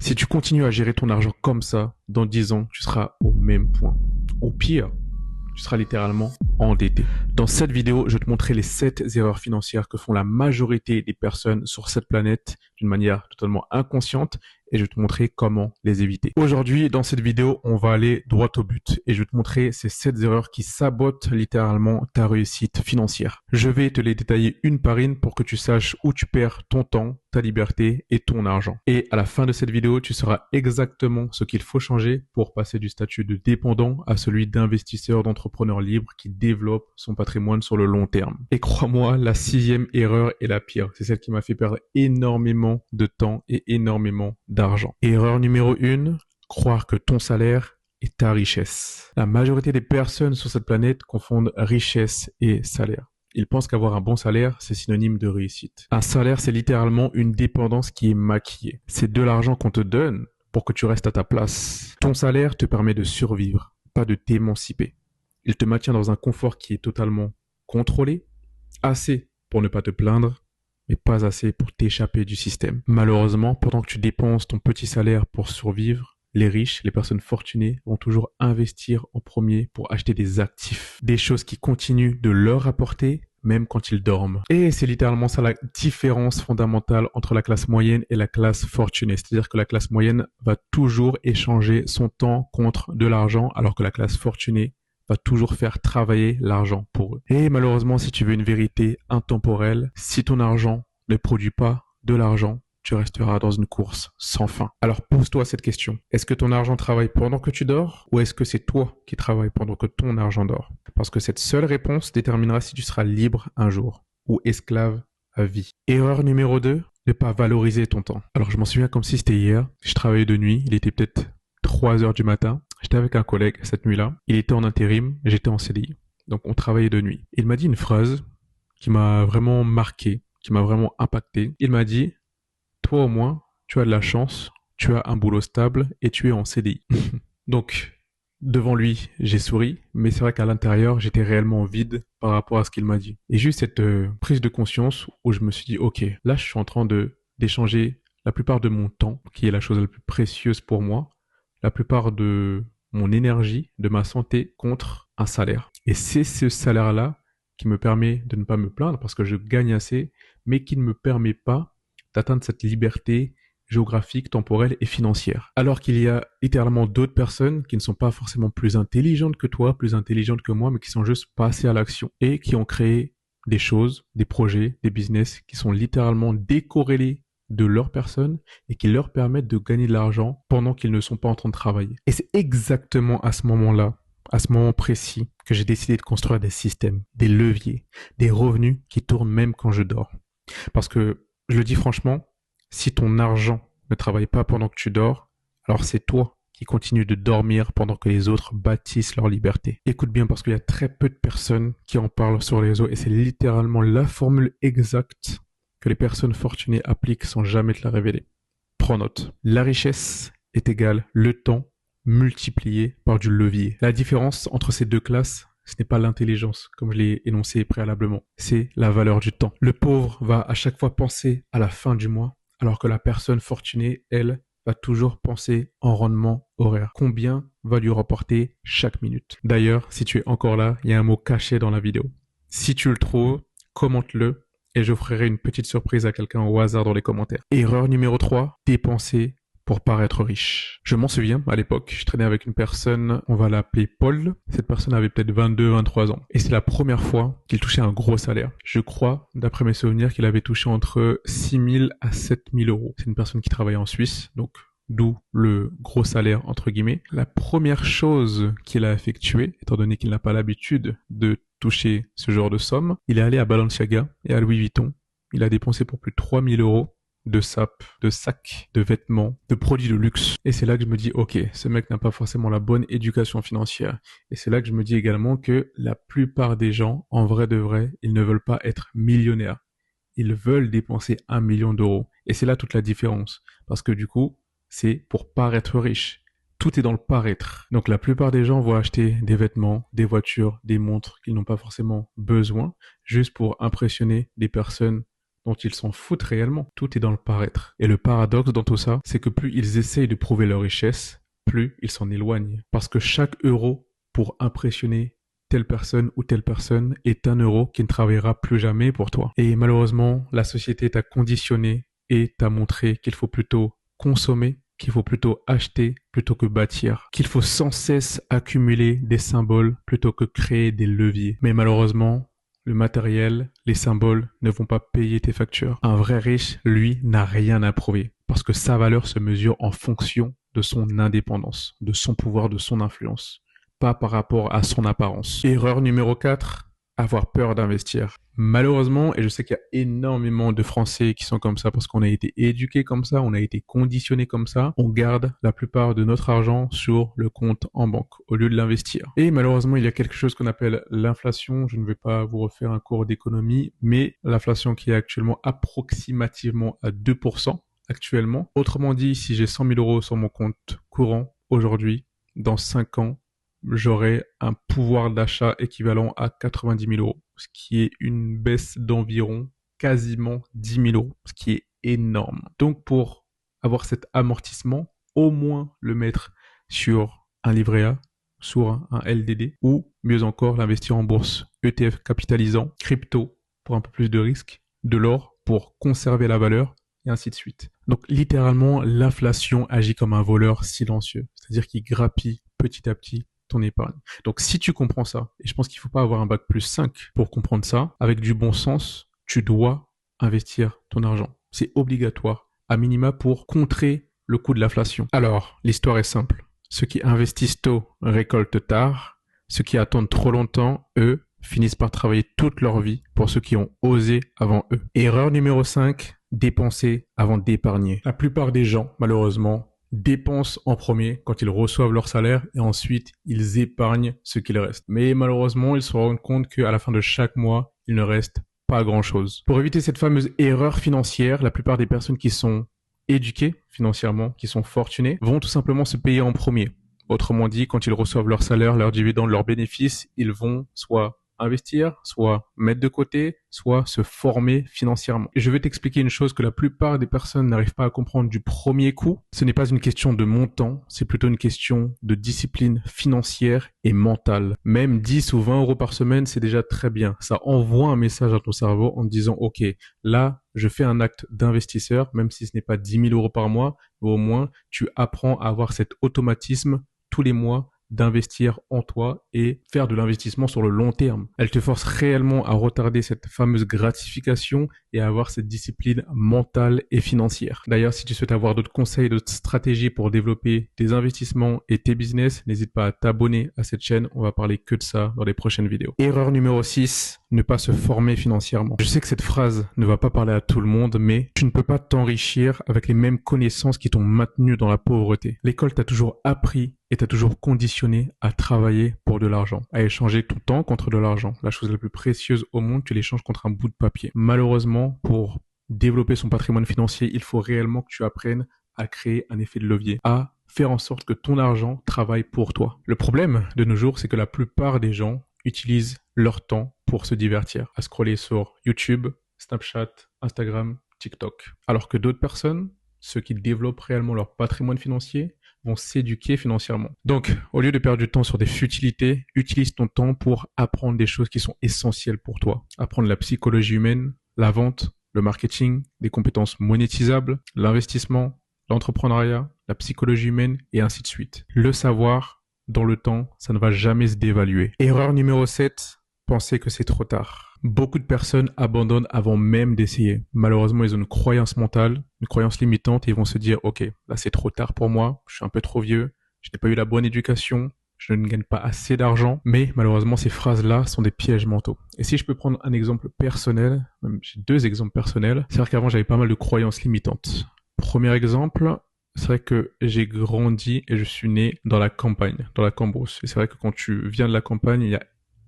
Si tu continues à gérer ton argent comme ça, dans 10 ans, tu seras au même point. Au pire, tu seras littéralement endetté. Dans cette vidéo, je vais te montrer les 7 erreurs financières que font la majorité des personnes sur cette planète d'une manière totalement inconsciente et je vais te montrer comment les éviter. Aujourd'hui, dans cette vidéo, on va aller droit au but et je vais te montrer ces 7 erreurs qui sabotent littéralement ta réussite financière. Je vais te les détailler une par une pour que tu saches où tu perds ton temps, ta liberté et ton argent. Et à la fin de cette vidéo, tu sauras exactement ce qu'il faut changer pour passer du statut de dépendant à celui d'investisseur, d'entrepreneur libre qui développe son patrimoine sur le long terme. Et crois-moi, la 6e erreur est la pire. C'est celle qui m'a fait perdre énormément de temps et énormément d'argent. Erreur numéro 1, croire que ton salaire est ta richesse. La majorité des personnes sur cette planète confondent richesse et salaire. Ils pensent qu'avoir un bon salaire, c'est synonyme de réussite. Un salaire, c'est littéralement une dépendance qui est maquillée. C'est de l'argent qu'on te donne pour que tu restes à ta place. Ton salaire te permet de survivre, pas de t'émanciper. Il te maintient dans un confort qui est totalement contrôlé, assez pour ne pas te plaindre, mais pas assez pour t'échapper du système. Malheureusement, pendant que tu dépenses ton petit salaire pour survivre, les riches, les personnes fortunées vont toujours investir en premier pour acheter des actifs, des choses qui continuent de leur rapporter même quand ils dorment. Et c'est littéralement ça la différence fondamentale entre la classe moyenne et la classe fortunée. C'est-à-dire que la classe moyenne va toujours échanger son temps contre de l'argent, alors que la classe fortunée va toujours faire travailler l'argent pour eux. Et malheureusement, si tu veux une vérité intemporelle, si ton argent ne produit pas de l'argent, tu resteras dans une course sans fin. Alors pose-toi cette question. Est-ce que ton argent travaille pendant que tu dors ou est-ce que c'est toi qui travailles pendant que ton argent dort? Parce que cette seule réponse déterminera si tu seras libre un jour ou esclave à vie. Erreur numéro 2, ne pas valoriser ton temps. Alors je m'en souviens comme si c'était hier. Je travaillais de nuit, il était peut-être 3 heures du matin. J'étais avec un collègue cette nuit-là. Il était en intérim, j'étais en CDI. Donc on travaillait de nuit. Il m'a dit une phrase qui m'a vraiment marqué, qui m'a vraiment impacté. Il m'a dit: toi au moins, tu as de la chance, tu as un boulot stable et tu es en CDI. Donc, devant lui, j'ai souri, mais c'est vrai qu'à l'intérieur, j'étais réellement vide par rapport à ce qu'il m'a dit. Et juste cette prise de conscience où je me suis dit, ok, là, je suis en train d'échanger la plupart de mon temps, qui est la chose la plus précieuse pour moi, la plupart de mon énergie, de ma santé contre un salaire. Et c'est ce salaire-là qui me permet de ne pas me plaindre parce que je gagne assez, mais qui ne me permet pas d'atteindre cette liberté géographique, temporelle et financière. Alors qu'il y a littéralement d'autres personnes qui ne sont pas forcément plus intelligentes que toi, plus intelligentes que moi, mais qui sont juste passées à l'action et qui ont créé des choses, des projets, des business qui sont littéralement décorrélés de leur personne et qui leur permettent de gagner de l'argent pendant qu'ils ne sont pas en train de travailler. Et c'est exactement à ce moment-là, à ce moment précis, que j'ai décidé de construire des systèmes, des leviers, des revenus qui tournent même quand je dors. Parce que je le dis franchement, si ton argent ne travaille pas pendant que tu dors, alors c'est toi qui continues de dormir pendant que les autres bâtissent leur liberté. Écoute bien parce qu'il y a très peu de personnes qui en parlent sur les réseaux et c'est littéralement la formule exacte que les personnes fortunées appliquent sans jamais te la révéler. Prends note. La richesse est égale le temps multiplié par du levier. La différence entre ces deux classes, ce n'est pas l'intelligence, comme je l'ai énoncé préalablement. C'est la valeur du temps. Le pauvre va à chaque fois penser à la fin du mois, alors que la personne fortunée, elle, va toujours penser en rendement horaire. Combien va lui rapporter chaque minute? D'ailleurs, si tu es encore là, il y a un mot caché dans la vidéo. Si tu le trouves, commente-le et j'offrirai une petite surprise à quelqu'un au hasard dans les commentaires. Erreur numéro 3, dépenser pour paraître riche. Je m'en souviens, à l'époque, je traînais avec une personne, on va l'appeler Paul. Cette personne avait peut-être 22, 23 ans. Et c'est la première fois qu'il touchait un gros salaire. Je crois, d'après mes souvenirs, qu'il avait touché entre 6 000 à 7 000 euros. C'est une personne qui travaillait en Suisse, donc d'où le gros salaire, entre guillemets. La première chose qu'il a effectuée, étant donné qu'il n'a pas l'habitude de toucher ce genre de somme, il est allé à Balenciaga et à Louis Vuitton. Il a dépensé pour plus de 3 000 euros de sapes, de sacs, de vêtements, de produits de luxe. Et c'est là que je me dis, ok, ce mec n'a pas forcément la bonne éducation financière. Et c'est là que je me dis également que la plupart des gens, en vrai de vrai, ils ne veulent pas être millionnaires. Ils veulent dépenser 1 million d'euros. Et c'est là toute la différence. Parce que du coup, c'est pour paraître riche. Tout est dans le paraître. Donc la plupart des gens vont acheter des vêtements, des voitures, des montres qu'ils n'ont pas forcément besoin, juste pour impressionner des personnes dont ils s'en foutent réellement. Tout est dans le paraître. Et le paradoxe dans tout ça, c'est que plus ils essayent de prouver leur richesse, plus ils s'en éloignent. Parce que chaque euro pour impressionner telle personne ou telle personne est un euro qui ne travaillera plus jamais pour toi. Et malheureusement, la société t'a conditionné et t'a montré qu'il faut plutôt consommer, qu'il faut plutôt acheter plutôt que bâtir, qu'il faut sans cesse accumuler des symboles plutôt que créer des leviers. Mais malheureusement, le matériel, les symboles ne vont pas payer tes factures. Un vrai riche, lui, n'a rien à prouver parce que sa valeur se mesure en fonction de son indépendance, de son pouvoir, de son influence, pas par rapport à son apparence. Erreur numéro 4, avoir peur d'investir. Malheureusement, et je sais qu'il y a énormément de Français qui sont comme ça parce qu'on a été éduqués comme ça, on a été conditionnés comme ça, on garde la plupart de notre argent sur le compte en banque au lieu de l'investir. Et malheureusement, il y a quelque chose qu'on appelle l'inflation. Je ne vais pas vous refaire un cours d'économie, mais l'inflation qui est actuellement approximativement à 2% actuellement. Autrement dit, si j'ai 100 000 euros sur mon compte courant aujourd'hui, dans 5 ans, j'aurai un pouvoir d'achat équivalent à 90 000 euros, ce qui est une baisse d'environ quasiment 10 000 euros, ce qui est énorme. Donc pour avoir cet amortissement, au moins le mettre sur un livret A, sur un LDD, ou mieux encore l'investir en bourse, ETF capitalisant, crypto pour un peu plus de risque, de l'or pour conserver la valeur, et ainsi de suite. Donc littéralement, l'inflation agit comme un voleur silencieux, c'est-à-dire qu'il grappille petit à petit ton épargne. Donc si tu comprends ça, et je pense qu'il ne faut pas avoir un bac plus 5 pour comprendre ça, avec du bon sens, tu dois investir ton argent. C'est obligatoire, à minima pour contrer le coût de l'inflation. Alors, l'histoire est simple. Ceux qui investissent tôt récoltent tard. Ceux qui attendent trop longtemps, eux, finissent par travailler toute leur vie pour ceux qui ont osé avant eux. Erreur numéro 5, dépenser avant d'épargner. La plupart des gens, malheureusement, dépensent en premier quand ils reçoivent leur salaire et ensuite ils épargnent ce qu'il reste. Mais malheureusement, ils se rendent compte qu'à la fin de chaque mois, il ne reste pas grand-chose. Pour éviter cette fameuse erreur financière, la plupart des personnes qui sont éduquées financièrement, qui sont fortunées, vont tout simplement se payer en premier. Autrement dit, quand ils reçoivent leur salaire, leurs dividendes, leurs bénéfices, ils vont soit investir, soit mettre de côté, soit se former financièrement. Et je vais t'expliquer une chose que la plupart des personnes n'arrivent pas à comprendre du premier coup. Ce n'est pas une question de montant, c'est plutôt une question de discipline financière et mentale. Même 10 ou 20 euros par semaine, c'est déjà très bien. Ça envoie un message à ton cerveau en te disant, OK, là, je fais un acte d'investisseur, même si ce n'est pas 10 000 euros par mois, mais au moins, tu apprends à avoir cet automatisme tous les mois d'investir en toi et faire de l'investissement sur le long terme. Elle te force réellement à retarder cette fameuse gratification et à avoir cette discipline mentale et financière. D'ailleurs, si tu souhaites avoir d'autres conseils, d'autres stratégies pour développer tes investissements et tes business, n'hésite pas à t'abonner à cette chaîne. On va parler que de ça dans les prochaines vidéos. Erreur numéro 6, ne pas se former financièrement. Je sais que cette phrase ne va pas parler à tout le monde, mais tu ne peux pas t'enrichir avec les mêmes connaissances qui t'ont maintenu dans la pauvreté. L'école t'a toujours appris et t'a toujours conditionné à travailler pour de l'argent, à échanger ton temps contre de l'argent. La chose la plus précieuse au monde, tu l'échanges contre un bout de papier. Malheureusement, pour développer son patrimoine financier, il faut réellement que tu apprennes à créer un effet de levier, à faire en sorte que ton argent travaille pour toi. Le problème de nos jours, c'est que la plupart des gens utilisent leur temps pour se divertir, à scroller sur YouTube, Snapchat, Instagram, TikTok. Alors que d'autres personnes, ceux qui développent réellement leur patrimoine financier, vont s'éduquer financièrement. Donc, au lieu de perdre du temps sur des futilités, utilise ton temps pour apprendre des choses qui sont essentielles pour toi. Apprendre la psychologie humaine, la vente, le marketing, des compétences monétisables, l'investissement, l'entrepreneuriat, la psychologie humaine et ainsi de suite. Le savoir, dans le temps, ça ne va jamais se dévaluer. Erreur numéro 7, penser que c'est trop tard. Beaucoup de personnes abandonnent avant même d'essayer. Malheureusement, ils ont une croyance mentale, une croyance limitante et ils vont se dire « Ok, là c'est trop tard pour moi, je suis un peu trop vieux, je n'ai pas eu la bonne éducation, je ne gagne pas assez d'argent. » Mais malheureusement, ces phrases-là sont des pièges mentaux. Et si je peux prendre un exemple personnel, même j'ai 2 exemples personnels, c'est vrai qu'avant j'avais pas mal de croyances limitantes. Premier exemple, c'est vrai que j'ai grandi et je suis né dans la campagne, dans la Cambrousse. Et c'est vrai que quand tu viens de la campagne, il y a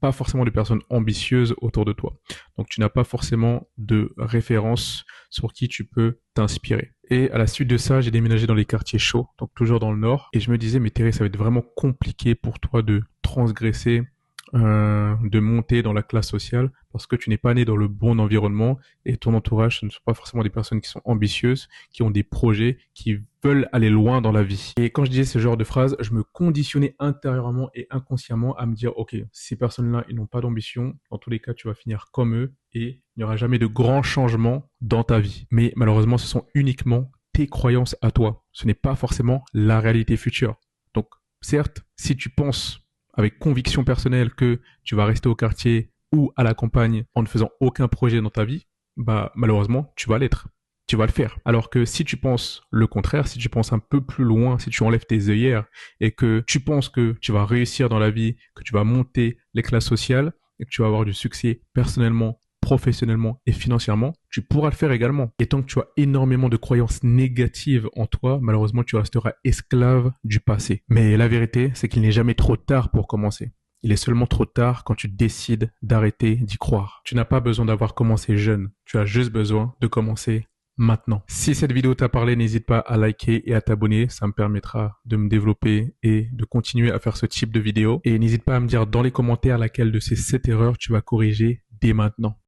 pas forcément de personnes ambitieuses autour de toi. Donc tu n'as pas forcément de références sur qui tu peux t'inspirer. Et à la suite de ça, j'ai déménagé dans les quartiers chauds, donc toujours dans le nord. Et je me disais, mais Thérèse, ça va être vraiment compliqué pour toi de transgresser de monter dans la classe sociale parce que tu n'es pas né dans le bon environnement et ton entourage, ce ne sont pas forcément des personnes qui sont ambitieuses, qui ont des projets, qui veulent aller loin dans la vie. Et quand je disais ce genre de phrase, je me conditionnais intérieurement et inconsciemment à me dire, ok, ces personnes-là, ils n'ont pas d'ambition. Dans tous les cas, tu vas finir comme eux et il n'y aura jamais de grands changements dans ta vie. Mais malheureusement, ce sont uniquement tes croyances à toi. Ce n'est pas forcément la réalité future. Donc, certes, si tu penses avec conviction personnelle que tu vas rester au quartier ou à la campagne en ne faisant aucun projet dans ta vie, bah malheureusement, tu vas l'être. Tu vas le faire. Alors que si tu penses le contraire, si tu penses un peu plus loin, si tu enlèves tes œillères et que tu penses que tu vas réussir dans la vie, que tu vas monter les classes sociales et que tu vas avoir du succès personnellement, professionnellement et financièrement, tu pourras le faire également. Et tant que tu as énormément de croyances négatives en toi, malheureusement, tu resteras esclave du passé. Mais la vérité, c'est qu'il n'est jamais trop tard pour commencer. Il est seulement trop tard quand tu décides d'arrêter d'y croire. Tu n'as pas besoin d'avoir commencé jeune. Tu as juste besoin de commencer maintenant. Si cette vidéo t'a parlé, n'hésite pas à liker et à t'abonner. Ça me permettra de me développer et de continuer à faire ce type de vidéo. Et n'hésite pas à me dire dans les commentaires laquelle de ces 7 erreurs tu vas corriger dès maintenant.